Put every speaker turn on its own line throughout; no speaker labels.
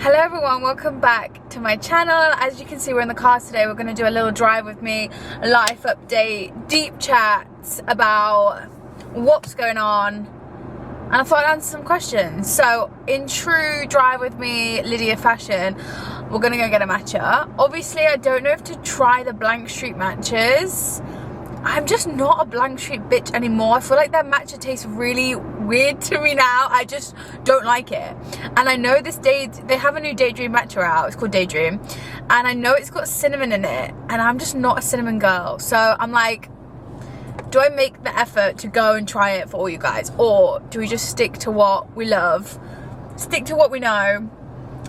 Hello everyone, welcome back to my channel. As you can see, we're in the car today. We're going to do a little drive with me, a life update, deep chats about what's going on, and I thought I'd answer some questions. So in true drive with me Lydia fashion, we're going to go get a matcha. Obviously I don't know if to try the blank street matches. I'm just not a blank street bitch anymore. I feel like that matcha tastes really weird to me now. I just don't like it. And I know they have a new Daydream matcha out. It's called Daydream. And I know it's got cinnamon in it. And I'm just not a cinnamon girl. So I'm like, do I make the effort to go and try it for all you guys? Or do we just stick to what we love, stick to what we know,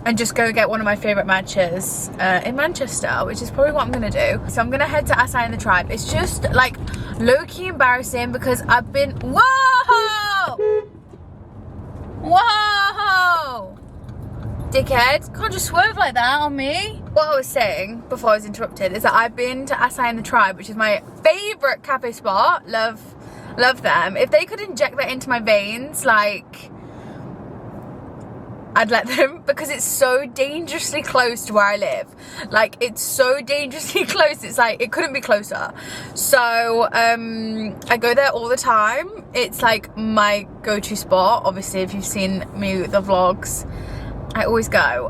and just go get one of my favourite matches in Manchester, which is probably what I'm gonna do. So I'm gonna head to Acai in the Tribe. It's just like low-key embarrassing because I've been, whoa! Whoa! Dickhead, can't just swerve like that on me. What I was saying before I was interrupted is that I've been to Acai in the Tribe, which is my favourite cafe spot. Love them. If they could inject that into my veins, like, I'd let them, because it's so dangerously close to where I live. Like, it's so dangerously close, it's like, it couldn't be closer. So, I go there all the time. It's like my go-to spot. Obviously, if you've seen me with the vlogs, I always go.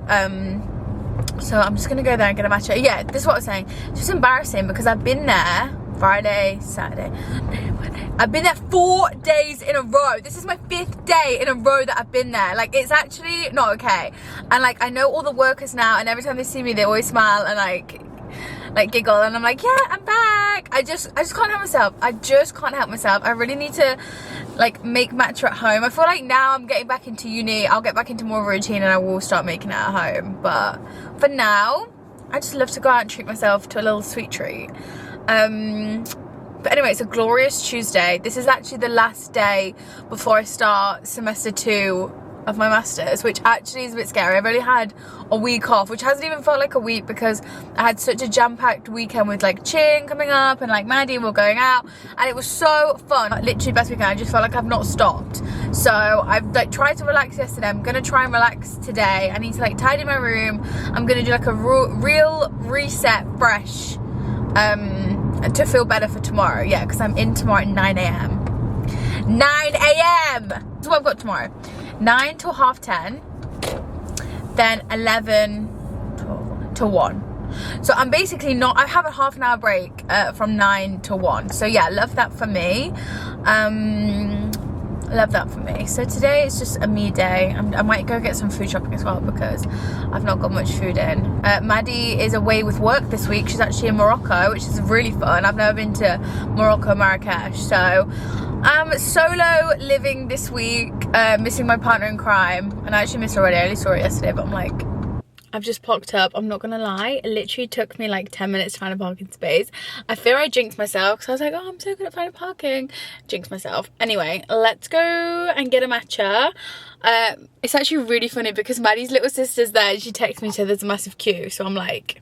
So I'm just gonna go there and get a matcha. Yeah, this is what I was saying. It's just embarrassing because I've been there Friday, Saturday, Monday. I've been there 4 days in a row. This is my 5th day in a row that I've been there. Like, it's actually not okay. And like, I know all the workers now, and every time they see me, they always smile and like giggle, and I'm like, yeah, I'm back. I just can't help myself. I just can't help myself. I really need to like make matcha at home. I feel like now I'm getting back into uni, I'll get back into more of a routine and I will start making it at home. But for now, I just love to go out and treat myself to a little sweet treat. But anyway, it's a glorious Tuesday. This is actually the last day before I start semester 2 of my masters, which actually is a bit scary. I've only had a week off, which hasn't even felt like a week because I had such a jam-packed weekend with like Ching coming up and like Maddie, we're going out, and it was so fun. Like, literally best weekend. I just felt like I've not stopped. So I've like tried to relax yesterday. I'm gonna try and relax today. I need to like tidy my room. I'm gonna do like a real reset, fresh, to feel better for tomorrow. Yeah, because I'm in tomorrow at 9 a.m. 9 a.m. That's what I've got tomorrow. 9 till 10:30, then 11 to 1. So I'm basically not, I have a half an hour break from 9 to 1. So yeah, love that for me. Love that for me. So today it's just a me day. I might go get some food shopping as well because I've not got much food in. Maddie is away with work this week. She's actually in Morocco, which is really fun. I've never been to Morocco, Marrakesh. So I'm solo living this week, missing my partner in crime. And I actually missed her already. I only saw it yesterday, but I'm like, I've just parked up. I'm not gonna lie, it literally took me like 10 minutes to find a parking space. I fear I jinxed myself because I was like, oh, I'm so good at finding parking. Jinxed myself. Anyway, let's go and get a matcha. It's actually really funny because Maddie's little sister's there and she texts me, so there's a massive queue. So I'm like,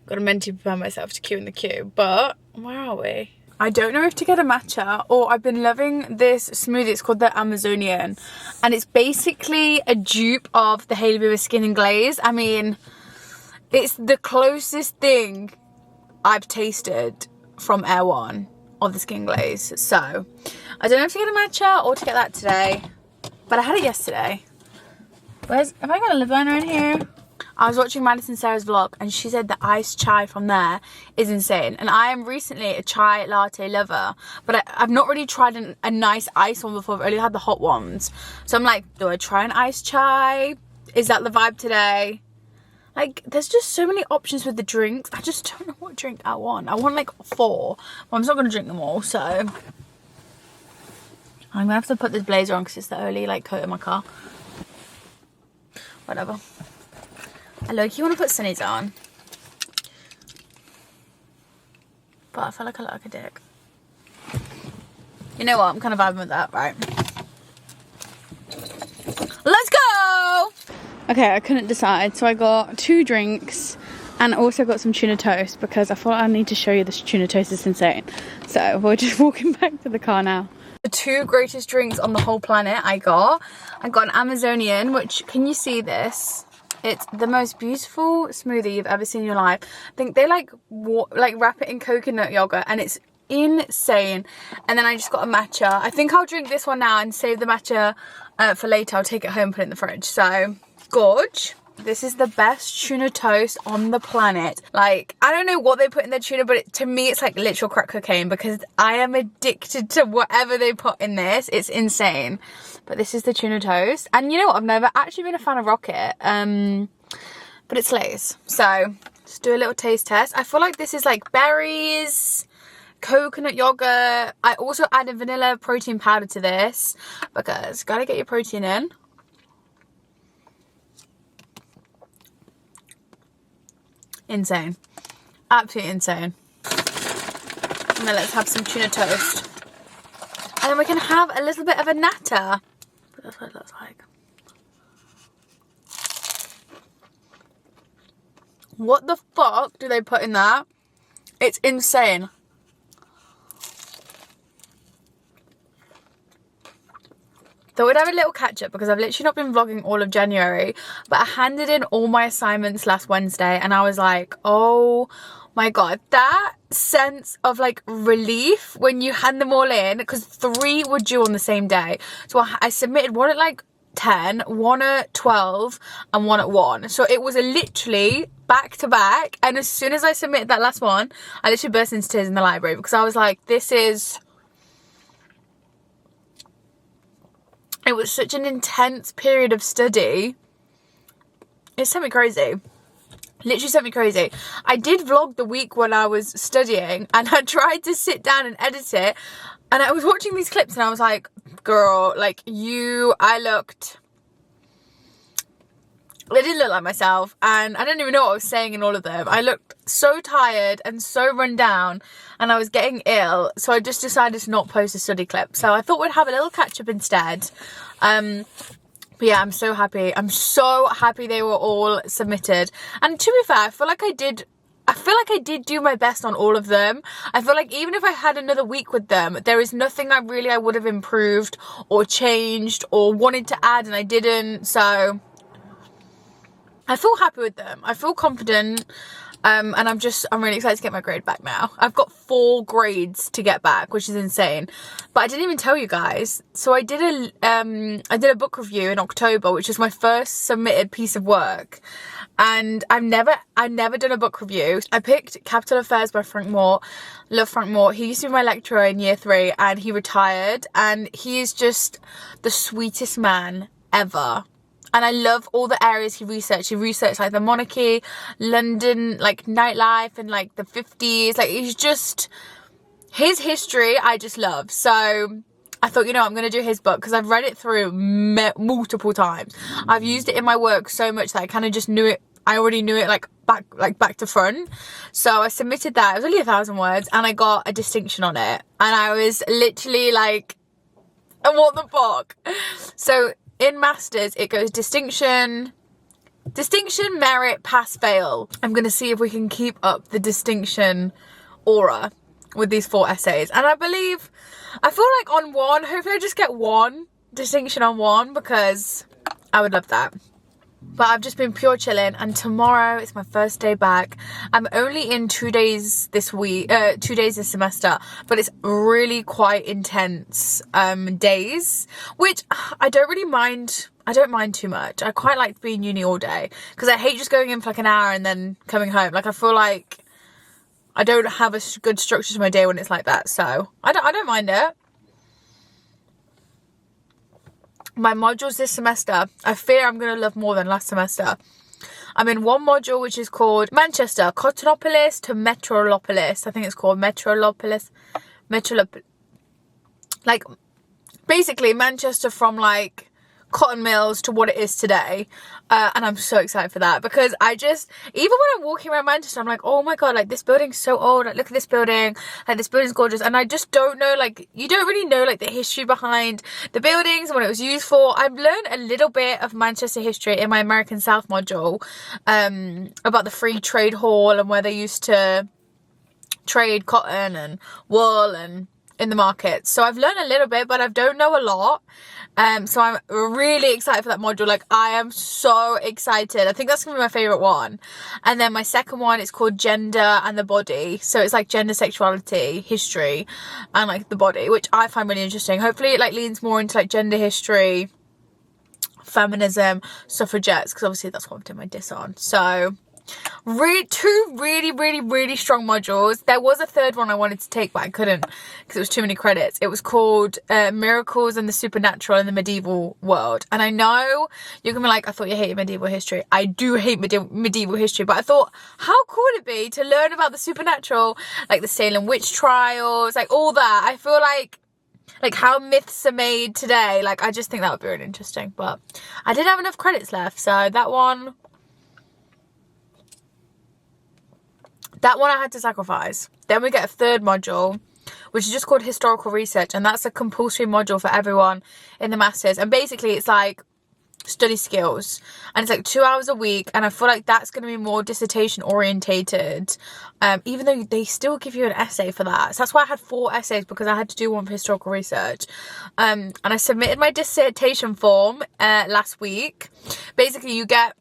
gotta mentally prepare myself to queue in the queue. But where are we? I don't know if to get a matcha, or I've been loving this smoothie. It's called the Amazonian, and it's basically a dupe of the Hailey Bieber Skin and Glaze. I mean, it's the closest thing I've tasted from Air One of the Skin Glaze. So I don't know if to get a matcha or to get that today, but I had it yesterday. Have I got a lip liner in here? I was watching Madison Sarah's vlog and she said the iced chai from there is insane. And I am recently a chai latte lover, but I've not really tried a nice iced one before. I've only had the hot ones. So I'm like, do I try an iced chai? Is that the vibe today? Like, there's just so many options with the drinks. I just don't know what drink I want. I want like 4. Well, I'm not going to drink them all, so I'm going to have to put this blazer on because it's the only like coat in my car. Whatever. I low-key want to put sunnies on, but I feel like I look like a dick. You know what? I'm kind of vibing with that, right? Let's go! Okay, I couldn't decide, so I got 2 drinks and also got some tuna toast because I thought I need to show you this tuna toast is insane. So we're just walking back to the car now. The 2 greatest drinks on the whole planet I got an Amazonian, which, can you see this? It's the most beautiful smoothie you've ever seen in your life. I think they like wrap it in coconut yogurt, and it's insane. And then I just got a matcha. I think I'll drink this one now and save the matcha for later. I'll take it home and put it in the fridge. So, gorge. This is the best tuna toast on the planet. Like, I don't know what they put in their tuna, but to me it's like literal crack cocaine, because I am addicted to whatever they put in this. It's insane. But this is the tuna toast. And you know what? I've never actually been a fan of Rocket. But it slays. So, let's do a little taste test. I feel like this is like berries, coconut yogurt. I also added vanilla protein powder to this, because gotta get your protein in. Insane. Absolutely insane. And then let's have some tuna toast. And then we can have a little bit of a natter. That's what it looks like. What the fuck do they put in that? It's insane. Thought we'd have a little catch up, because I've literally not been vlogging all of January, but I handed in all my assignments last Wednesday, and I was like, oh my god, that sense of like relief when you hand them all in, because 3 were due on the same day. So I submitted one at like 10, one at 12, and one at 1. So it was literally back to back, and as soon as I submitted that last one, I literally burst into tears in the library, because I was like, this is... It was such an intense period of study. It sent me crazy. Literally sent me crazy. I did vlog the week when I was studying, and I tried to sit down and edit it, and I was watching these clips and I was like, girl, like I didn't look like myself, and I didn't even know what I was saying in all of them. I looked so tired and so run down, and I was getting ill, so I just decided to not post a study clip. So I thought we'd have a little catch up instead. But yeah, I'm so happy. I'm so happy they were all submitted. And to be fair, I feel like I did do my best on all of them. I feel like even if I had another week with them, there is nothing I would have improved or changed or wanted to add, and I didn't. So I feel happy with them. I feel confident. And I'm really excited to get my grade back now. I've got 4 grades to get back, which is insane. But I didn't even tell you guys. So I did a book review in October, which was my first submitted piece of work. And I've never done a book review. I picked Capital Affairs by Frank Moore. Love Frank Moore. He used to be my lecturer in year 3, and he retired. And he is just the sweetest man ever. And I love all the areas he researched. He researched like the monarchy, London, like nightlife, and like the 50s. Like, he's just, his history I just love. So I thought, you know, I'm going to do his book, because I've read it through multiple times. I've used it in my work so much that I kind of just knew it. I already knew it like back to front. So I submitted that. It was only 1,000 words, and I got a distinction on it. And I was literally like, what the fuck? So in masters, it goes distinction, merit, pass, fail. I'm going to see if we can keep up the distinction aura with these 4 essays. And I feel like on 1, hopefully I just get 1 distinction on 1, because I would love that. But I've just been pure chilling, and tomorrow is my first day back. I'm only in 2 days this week, 2 days this semester, but it's really quite intense days, which I don't really mind. I don't mind too much. I quite like being uni all day, because I hate just going in for like an hour and then coming home. Like, I feel like I don't have a good structure to my day when it's like that, so I don't mind it. My modules this semester, I fear I'm going to love more than last semester. I'm in one module which is called Manchester, Cottonopolis to Metrolopolis. I think it's called Metrolopolis. Like, basically Manchester from like cotton mills to what it is today. And I'm so excited for that, because even when I'm walking around Manchester, I'm like, oh my god, like, this building's so old. Like, look at this building. Like, this building's gorgeous. And I just don't know, like, you don't really know like the history behind the buildings and what it was used for. I've learned a little bit of Manchester history in my American South module, about the Free Trade Hall and where they used to trade cotton and wool and in the market. So I've learned a little bit, but I don't know a lot. So I'm really excited for that module. Like, I am so excited. I think that's gonna be my favorite one. And then my second one is called Gender and the Body. So it's like gender, sexuality, history, and like the body, which I find really interesting. Hopefully it like leans more into like gender history, feminism, suffragettes, because obviously that's what I've done my diss on. So two really strong modules. There was a third one I wanted to take, but I couldn't because it was too many credits. It was called Miracles and the Supernatural in the Medieval World. And I know you're gonna be like, I thought you hated medieval history. I do hate medieval history, but I thought, how cool would it be to learn about the supernatural, like the Salem witch trials, like all that. I feel like how myths are made today. Like, I just think that would be really interesting. But I didn't have enough credits left, so that one I had to sacrifice. Then we get a third module, which is just called Historical Research, and that's a compulsory module for everyone in the Masters. And basically it's like study skills, and it's like 2 hours a week, and I feel like that's going to be more dissertation orientated, even though they still give you an essay for that. So that's why I had 4 essays, because I had to do one for historical research. And I submitted my dissertation form last week. Basically you get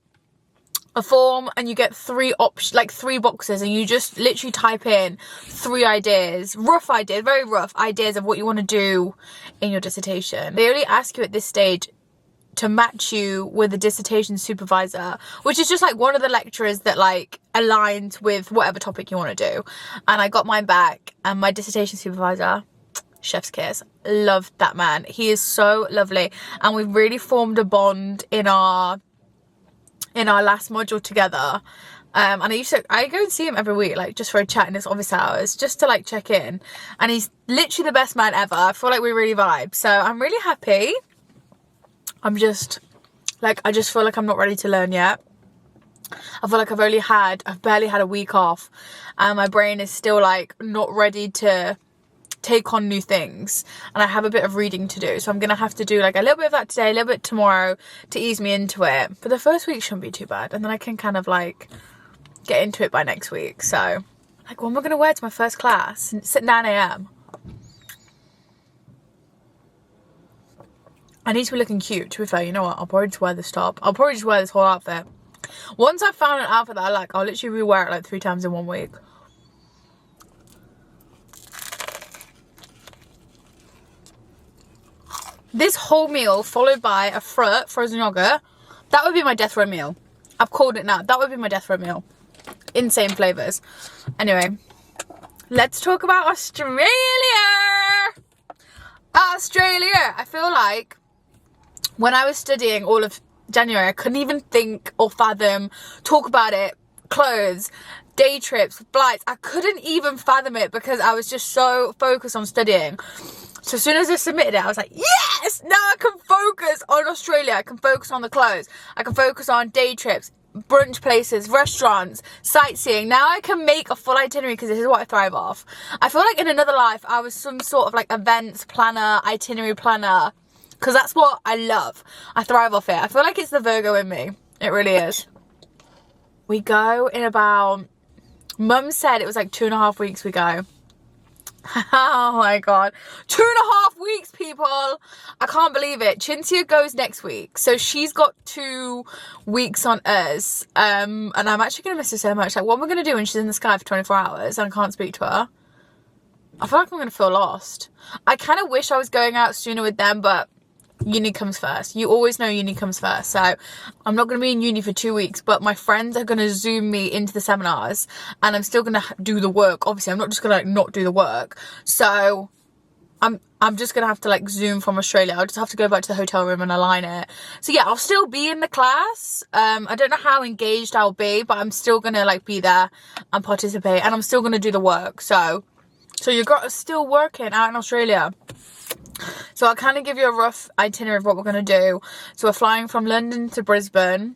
a form and you get 3 boxes, and you just literally type in 3 ideas, very rough ideas of what you want to do in your dissertation. They only ask you at this stage to match you with a dissertation supervisor, which is just like one of the lecturers that like aligns with whatever topic you want to do. And I got mine back, and my dissertation supervisor, chef's kiss, loved that man. He is so lovely, and we've really formed a bond in our last module together. And I go and see him every week, like just for a chat in his office hours, just to like check in. And he's literally the best man ever. I feel like we really vibe. So I'm really happy. I just feel like I'm not ready to learn yet. I feel like I've barely had a week off, and my brain is still like not ready to take on new things, and I have a bit of reading to do. So I'm gonna have to do like a little bit of that today, a little bit tomorrow, to ease me into it. But the first week shouldn't be too bad, and then I can kind of like get into it by next week. So like, what am I gonna wear to my first class? It's at 9 a.m. I need to be looking cute. To be fair, you know what, I'll probably just wear this top. I'll probably just wear this whole outfit. Once I've found an outfit that I like, I'll literally rewear it like 3 times in 1 week. This whole meal followed by a fruit, frozen yogurt, that would be my death row meal. I've called it now. That would be my death row meal. Insane flavours. Anyway, let's talk about Australia. Australia. I feel like when I was studying all of January, I couldn't even think or fathom, talk about it, clothes, day trips, flights. I couldn't even fathom it because I was just so focused on studying. So as soon as I submitted it, I was like, yes, now I can focus on Australia. I can focus on the clothes. I can focus on day trips, brunch places, restaurants, sightseeing. Now I can make a full itinerary because this is what I thrive off. I feel like in another life, I was some sort of like events planner, itinerary planner, because that's what I love. I thrive off it. I feel like it's the Virgo in me. It really is. We go in about, Mum said it was like 2.5 weeks we go. Oh my god, 2.5 weeks, people. I can't believe it. Chintzia goes next week, so she's got 2 weeks on us, and I'm actually gonna miss her so much. Like, what am I gonna do when she's in the sky for 24 hours and I can't speak to her? I feel like I'm gonna feel lost. I kind of wish I was going out sooner with them, but uni comes first. You always know uni comes first. So I'm not going to be in uni for 2 weeks, but my friends are going to Zoom me into the seminars, and I'm still going to do the work. Obviously, I'm not just going to like not do the work. So I'm just going to have to like Zoom from Australia. I'll just have to go back to the hotel room and align it. So yeah, I'll still be in the class. I don't know how engaged I'll be, but I'm still going to like be there and participate, and I'm still going to do the work. So you're still working out in Australia. So I'll kind of give you a rough itinerary of what we're going to do. So we're flying from London to Brisbane.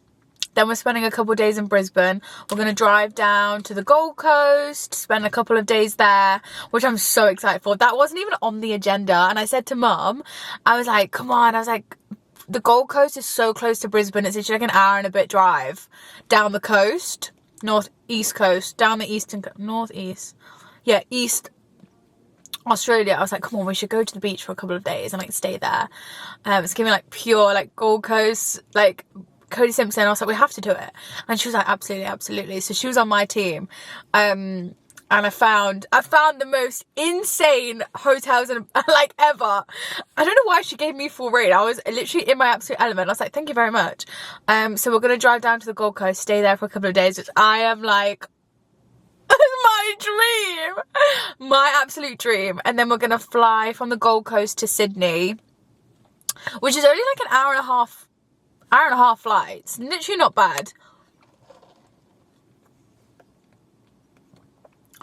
Then we're spending a couple of days in Brisbane. We're going to drive down to the Gold Coast, spend a couple of days there, which I'm so excited for. That wasn't even on the agenda. And I said to Mum, I was like, come on. I was like, the Gold Coast is so close to Brisbane. It's literally like an hour and a bit drive down the coast, northeast coast, down the eastern, northeast. Yeah, east Australia, I was like, come on, we should go to the beach for a couple of days and like stay there. It's giving like pure like Gold Coast, like Cody Simpson. I was like, we have to do it. And she was like, absolutely, absolutely. So she was on my team. And I found the most insane hotels and like ever. I don't know why she gave me full rate. I was literally in my absolute element. I was like, thank you very much. So we're gonna drive down to the Gold Coast, stay there for a couple of days, which I am like, my dream, my absolute dream. And then we're gonna fly from the Gold Coast to Sydney, which is only like an hour and a half flight. It's literally not bad.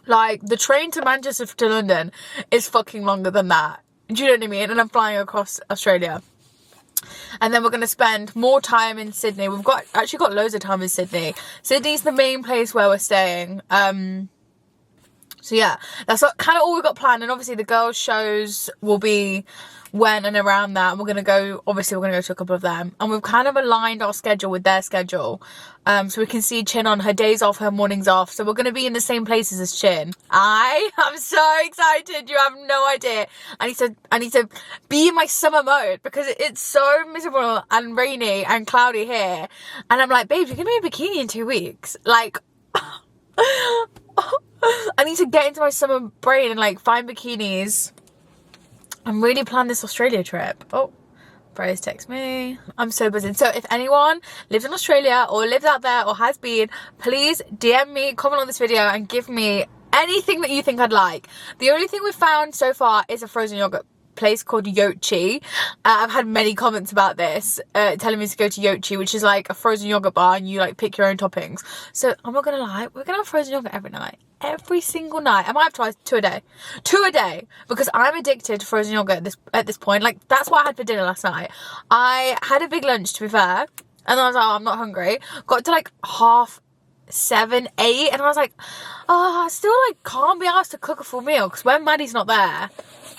Like, the train to Manchester to London is fucking longer than that. Do you know what I mean? And I'm flying across Australia. And then we're going to spend more time in Sydney. We've actually got loads of time in Sydney. Sydney's the main place where we're staying. So yeah, that's kind of all we've got planned. And obviously the girls' shows will be when and around that. We're going to go to a couple of them. And we've kind of aligned our schedule with their schedule. So we can see Chin on her days off, her mornings off. So we're going to be in the same places as Chin. I'm so excited. You have no idea. I need to be in my summer mode because it's so miserable and rainy and cloudy here. And I'm like, babe, you're going to be in a bikini in 2 weeks. Like, I need to get into my summer brain and like find bikinis and really plan this Australia trip. Oh, Rose text me. I'm so busy. So if anyone lives in Australia or lives out there or has been, please DM me, comment on this video and give me anything that you think I'd like. The only thing we've found so far is a frozen yogurt place called Yochi. I've had many comments about this, telling me to go to Yochi, which is like a frozen yogurt bar and you like pick your own toppings. So I'm not gonna lie, we're gonna have frozen yogurt every night, every single night. I might have two a day, because I'm addicted to frozen yogurt at this point. Like, that's what I had for dinner last night. I had a big lunch, to be fair, and I was like, oh, I'm not hungry. Got to like 7:30, 8, and I was like, oh, I still like can't be asked to cook a full meal, because when Maddie's not there,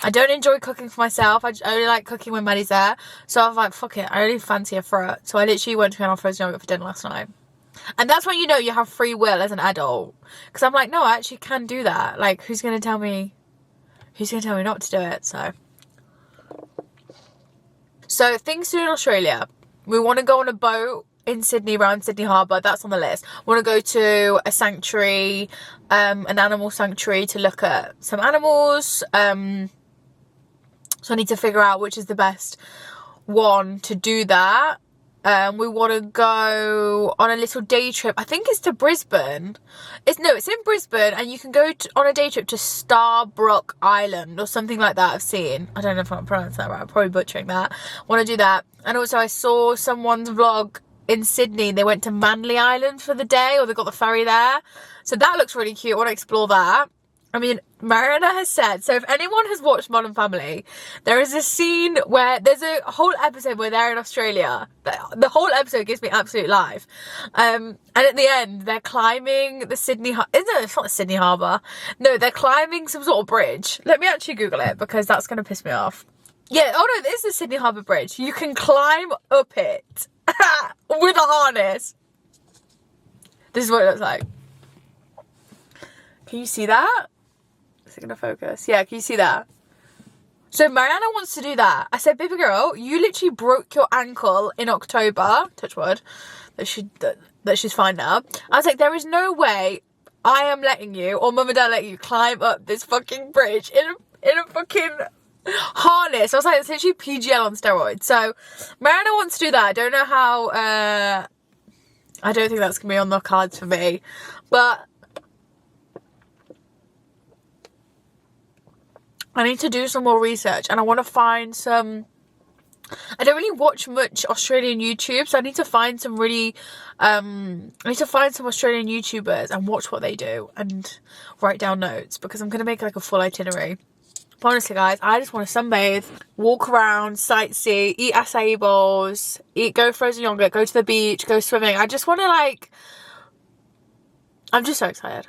I don't enjoy cooking for myself. I only like cooking when Maddie's there. So I was like, fuck it, I really fancy a fruit. So I literally went to get on frozen yogurt for dinner last night. And that's when you know you have free will as an adult. Because I'm like, no, I actually can do that. Like, who's going to tell me not to do it? So things to do in Australia. We want to go on a boat in Sydney, around Sydney Harbour. That's on the list. We want to go to a sanctuary, an animal sanctuary, to look at some animals. So I need to figure out which is the best one to do that. We want to go on a little day trip. I think it's to Brisbane. It's in Brisbane, and you can go on a day trip to Starbrook Island or something like that. I've seen. I don't know if I'm pronouncing that right. I'm probably butchering that. Want to do that. And also I saw someone's vlog in Sydney. They went to Manly Island for the day, or they got the ferry there. So that looks really cute. I want to explore that. I mean, Mariana has said, so if anyone has watched Modern Family, there is a scene where there's a whole episode where they're in Australia. The whole episode gives me absolute life. And at the end, they're climbing the Sydney... No, it's not the Sydney Harbour. No, they're climbing some sort of bridge. Let me actually Google it, because that's going to piss me off. Yeah, oh no, this is the Sydney Harbour Bridge. You can climb up it with a harness. This is what it looks like. Can you see that? Is it gonna focus? Yeah, can you see that? So Mariana wants to do that. I said, baby girl, you literally broke your ankle in October. Touch wood. That she's fine now. I was like, there is no way I am letting you, or mum and dad let you, climb up this fucking bridge in a fucking harness. I was like, it's literally PGL on steroids. So Mariana wants to do that. I don't know how. I don't think that's gonna be on the cards for me, but I need to do some more research, and I want to find some... I don't really watch much Australian YouTube, so I need to find some really... I need to find some Australian YouTubers and watch what they do and write down notes, because I'm going to make like a full itinerary. But honestly, guys, I just want to sunbathe, walk around, sightsee, eat acai bowls, go frozen yogurt, go to the beach, go swimming. I just want to like... I'm just so excited.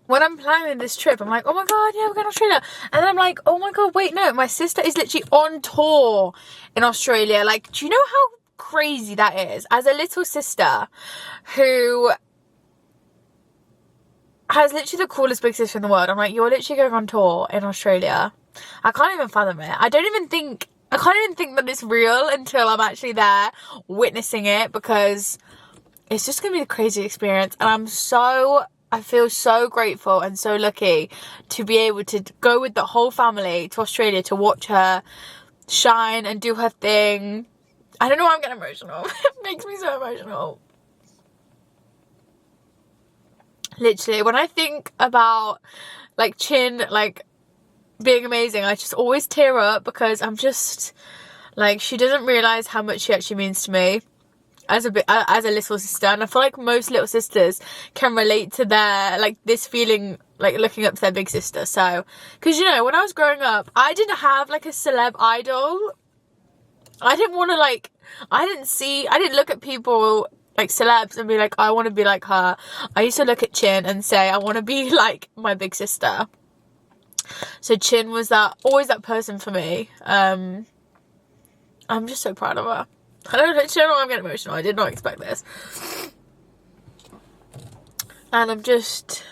When I'm planning this trip, I'm like, oh my god, yeah, we're going to Australia. And then I'm like, oh my god, wait, no, my sister is literally on tour in Australia. Like, do you know how crazy that is? As a little sister who has literally the coolest big sister in the world. I'm like, you're literally going on tour in Australia. I can't even fathom it. I can't even think that it's real until I'm actually there witnessing it, because it's just gonna be a crazy experience. And I feel so grateful and so lucky to be able to go with the whole family to Australia to watch her shine and do her thing. I don't know why I'm getting emotional. It makes me so emotional. Literally, when I think about like Chin like being amazing, I just always tear up, because I'm just like, she doesn't realise how much she actually means to me as a little sister. And I feel like most little sisters can relate to their like this feeling, like looking up to their big sister. So, because you know, when I was growing up, I didn't have like a celeb idol. I didn't want to like, I didn't look at people like celebs and be like, I want to be like her. I used to look at Chin and say, I want to be like my big sister. So Chin was always that person for me. I'm just so proud of her. I don't know why I'm getting emotional. I did not expect this. And I'm just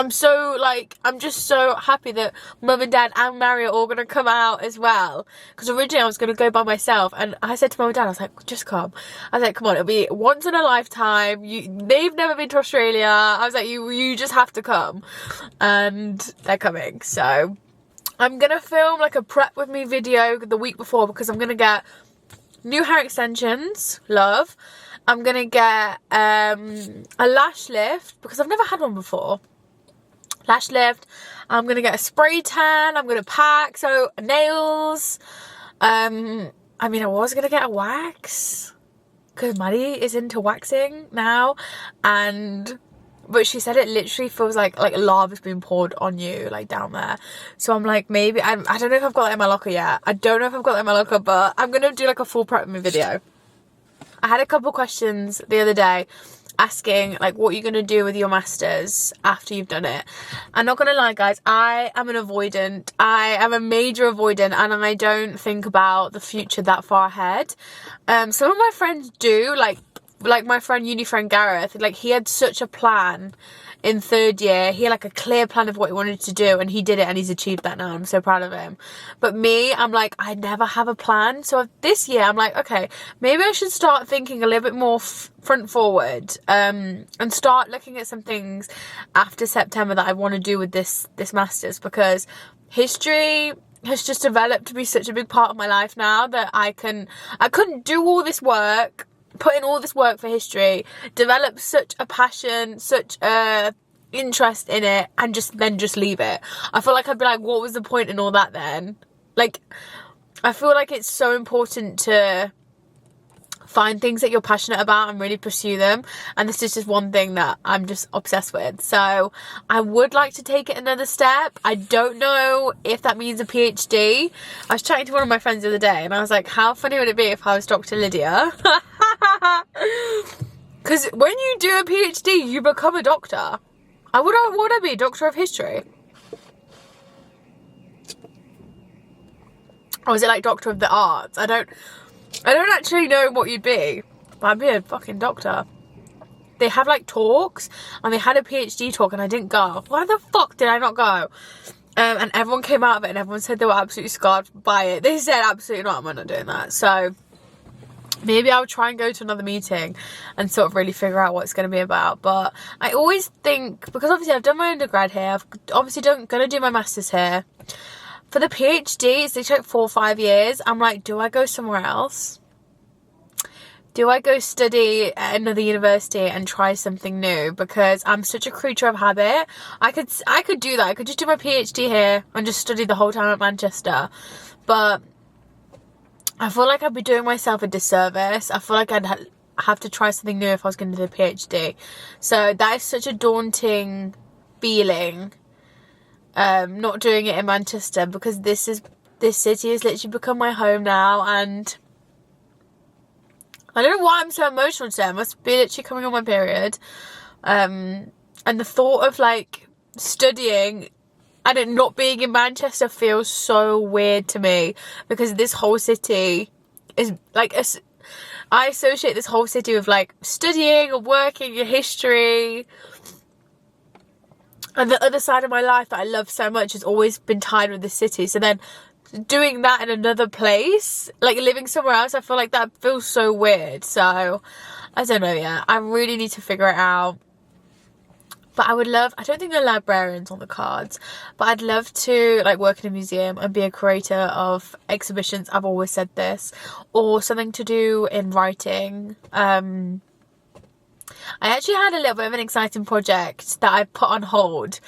so happy that Mum and Dad and Mary are all going to come out as well. Because originally I was going to go by myself. And I said to Mum and Dad, I was like, just come. I was like, come on, it'll be once in a lifetime. They've never been to Australia. I was like, you just have to come. And they're coming. So I'm going to film like a prep with me video the week before, because I'm going to get new hair extensions. Love. I'm going to get a lash lift, because I've never had one before. Lash lift. I'm gonna get a spray tan. I'm gonna pack. So nails. I mean, I was gonna get a wax, because Maddie is into waxing now, but she said it literally feels like lava's been poured on you, like down there. So I'm like, maybe I don't know if I've got that in my locker yet. I don't know if I've got that in my locker, but I'm gonna do like a full prep me video. I had a couple questions the other day asking like, what you're gonna do with your masters after you've done it. I'm not gonna lie, guys, I am an avoidant. I am a major avoidant, and I don't think about the future that far ahead. Some of my friends do, like my uni friend Gareth, like he had such a plan in third year. He had like a clear plan of what he wanted to do, and he did it, and he's achieved that now. I'm so proud of him. But me, I'm like, I never have a plan. So this year I'm like, okay, maybe I should start thinking a little bit more front forward, and start looking at some things after September that I want to do with this masters, because history has just developed to be such a big part of my life now that I couldn't do all this work, put in all this work for history, develop such a passion, such a interest in it, and just leave it. I feel like I'd be like, what was the point in all that then? Like, I feel like it's so important to find things that you're passionate about and really pursue them, and this is just one thing that I'm just obsessed with. So I would like to take it another step. I don't know if that means a PhD. I was chatting to one of my friends the other day, and I was like, how funny would it be if I was Dr. Lydia? Because when you do a PhD, you become a doctor. I would be a doctor of history? Or is it like doctor of the arts? I don't actually know what you'd be, but I'd be a fucking doctor. They have like talks, and they had a PhD talk, and I didn't go. Why the fuck did I not go? And everyone came out of it, and everyone said they were absolutely scarred by it. They said, absolutely not, I'm not doing that. So maybe I'll try and go to another meeting and sort of really figure out what it's going to be about. But I always think, because obviously I've done my undergrad here, I've obviously going to do my masters here. For the PhD, they take 4 or 5 years. I'm like, do I go somewhere else? Do I go study at another university and try something new? Because I'm such a creature of habit. I could do that. I could just do my PhD here and just study the whole time at Manchester. But I feel like I'd be doing myself a disservice. I feel like I'd have to try something new if I was going to do a PhD. So that is such a daunting feeling. Not doing it in Manchester, because this city has literally become my home now, and I don't know why I'm so emotional today. I must be literally coming on my period. And the thought of like studying and it not being in Manchester feels so weird to me, because this whole city is like I associate this whole city with like studying or working in history. And the other side of my life that I love so much has always been tied with the city. So then doing that in another place, like living somewhere else, I feel like that feels so weird. So I don't know yet. I really need to figure it out. But I would love, I don't think there are librarians on the cards, but I'd love to like work in a museum and be a creator of exhibitions. I've always said this. Or something to do in writing. I actually had a little bit of an exciting project that I put on hold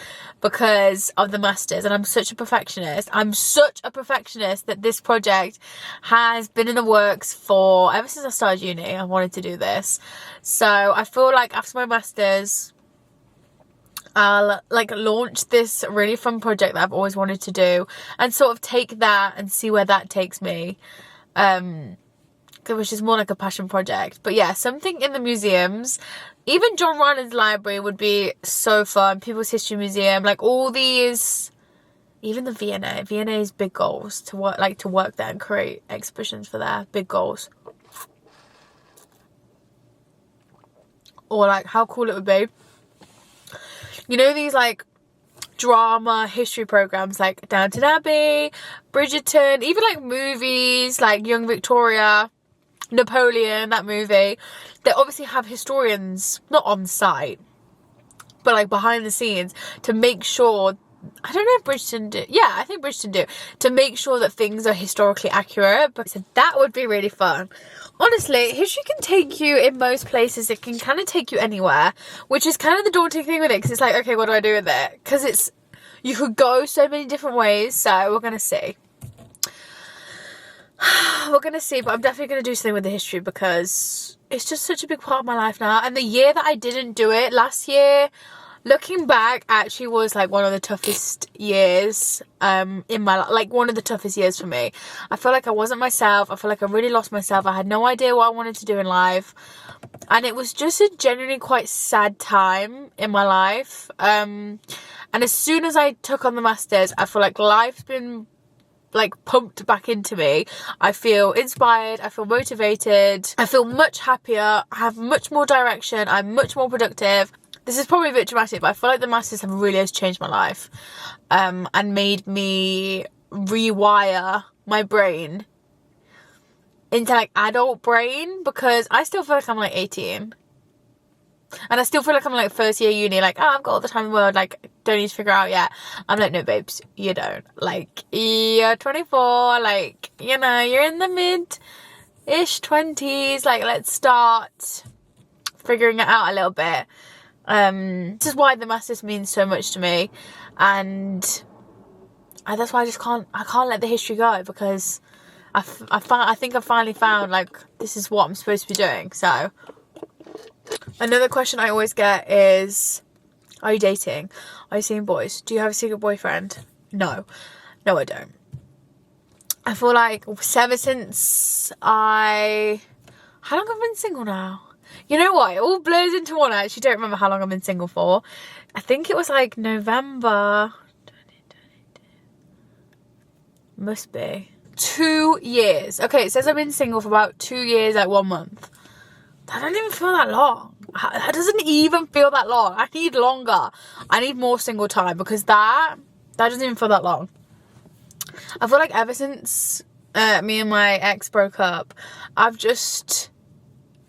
because of the masters, and I'm such a perfectionist. I'm such a perfectionist that this project has been in the works for ever since I started uni. I wanted to do this. So I feel like after my masters, I'll like launch this really fun project that I've always wanted to do and sort of take that and see where that takes me. Which is more like a passion project. But yeah, something in the museums. Even John Ryland's library would be so fun. People's History Museum, like all these, even the V&A. V&A's big goals to work there and create exhibitions for their big goals. Or like how cool it would be. You know these like drama history programs like Downton Abbey, Bridgerton, even like movies like Young Victoria, Napoleon, that movie. They obviously have historians, not on site, but like behind the scenes to make sure, I don't know if Bridgerton do, yeah, I think Bridgerton do, to make sure that things are historically accurate. But so that would be really fun. Honestly, history can take you in most places. It can kind of take you anywhere, which is kind of the daunting thing with it, because it's like, okay, what do I do with it? Because it's, you could go so many different ways, so we're going to see. We're going to see, but I'm definitely going to do something with the history because it's just such a big part of my life now. And the year that I didn't do it, last year, looking back, actually was like one of the toughest years in my life. Like one of the toughest years for me. I feel like I wasn't myself. I feel like I really lost myself. I had no idea what I wanted to do in life. And it was just a genuinely quite sad time in my life. And as soon as I took on the masters, I feel like life's been like pumped back into me. I feel inspired, I feel motivated, I feel much happier, I have much more direction, I'm much more productive. This is probably a bit dramatic, but I feel like the masters have really has changed my life and made me rewire my brain into like adult brain, because I still feel like I'm like 18. And I still feel like I'm like first year uni, like, oh, I've got all the time in the world, like, don't need to figure out yet. I'm like, no, babes, you don't. Like, you're 24, like, you know, you're in the mid-ish 20s, like, let's start figuring it out a little bit. This is why the masters means so much to me, and that's why I can't let the history go, because I think I finally found, like, this is what I'm supposed to be doing, so. Another question I always get is, are you dating? Are you seeing boys? Do you have a secret boyfriend? No. No, I don't. I feel like ever since how long have I been single now? You know what? It all blurs into one. I actually don't remember how long I've been single for. I think it was like November. Must be. 2 years. Okay, it says I've been single for about 2 years, like 1 month. That doesn't even feel that long. That doesn't even feel that long. I need longer. I need more single time, because that doesn't even feel that long. I feel like ever since me and my ex broke up, I've just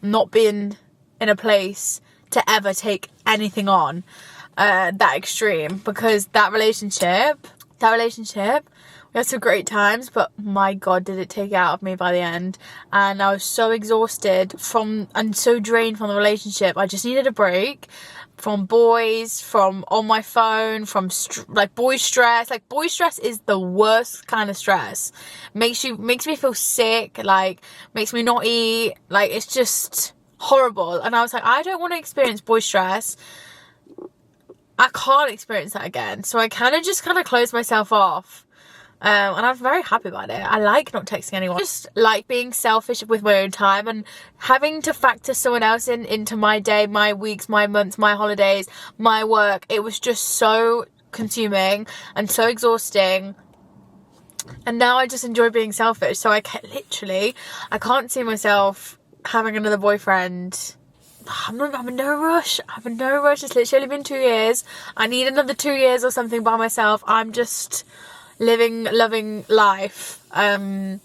not been in a place to ever take anything on that extreme, because that relationship, we had some great times, but my God, did it take it out of me by the end. And I was so exhausted and so drained from the relationship. I just needed a break from boys, from on my phone, from like boy stress. Like boy stress is the worst kind of stress. Makes me feel sick, like makes me not eat. Like it's just horrible. And I was like, I don't want to experience boy stress. I can't experience that again. So I kind of closed myself off. And I'm very happy about it. I like not texting anyone. I just like being selfish with my own time, and having to factor someone else into my day, my weeks, my months, my holidays, my work. It was just so consuming and so exhausting. And now I just enjoy being selfish. So I can't see myself having another boyfriend I'm in no rush. I'm in no rush. It's literally been 2 years. I need another 2 years or something by myself. I'm just living, loving life. Yeah,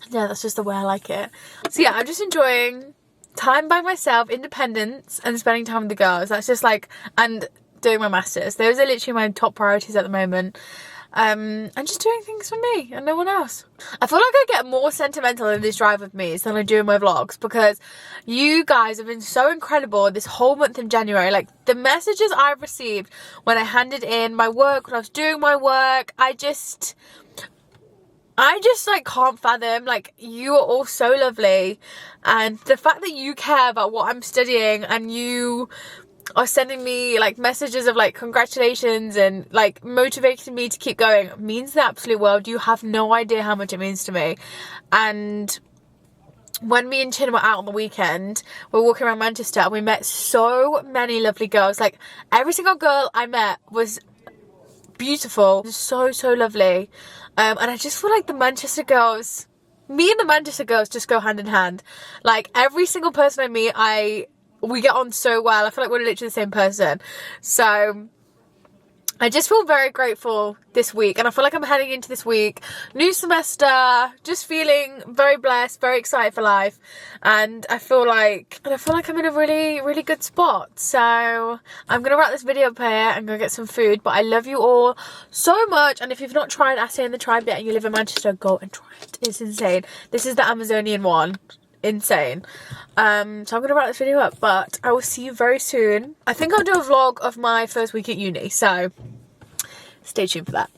that's just the way I like it. So yeah, I'm just enjoying time by myself, independence, and spending time with the girls. That's just like, and doing my masters. Those are literally my top priorities at the moment. And just doing things for me and no one else. I feel like I get more sentimental in this drive with me than I do in my vlogs, because you guys have been so incredible this whole month in January. Like, the messages I've received when I handed in my work, when I was doing my work, I just like can't fathom. Like, you are all so lovely, and the fact that you care about what I'm studying and you are sending me like messages of like congratulations and like motivating me to keep going means the absolute world. You have no idea how much it means to me. And when me and Chin were out on the weekend, we were walking around Manchester and we met so many lovely girls. Like, every single girl I met was beautiful, so lovely. And I just feel like the Manchester girls, me and the Manchester girls just go hand in hand. Like, every single person I meet, we get on so well. I feel like we're literally the same person. So I just feel very grateful this week, and I feel like I'm heading into this week, new semester, just feeling very blessed, very excited for life, and I feel like I'm in a really good spot. So I'm gonna wrap this video up here and go get some food. But I love you all so much, and if you've not tried Assay in the Tribe yet and you live in Manchester, go and try it. It's insane. This is the Amazonian one. Insane. So I'm gonna wrap this video up, but I will see you very soon. I think I'll do a vlog of my first week at uni, so stay tuned for that.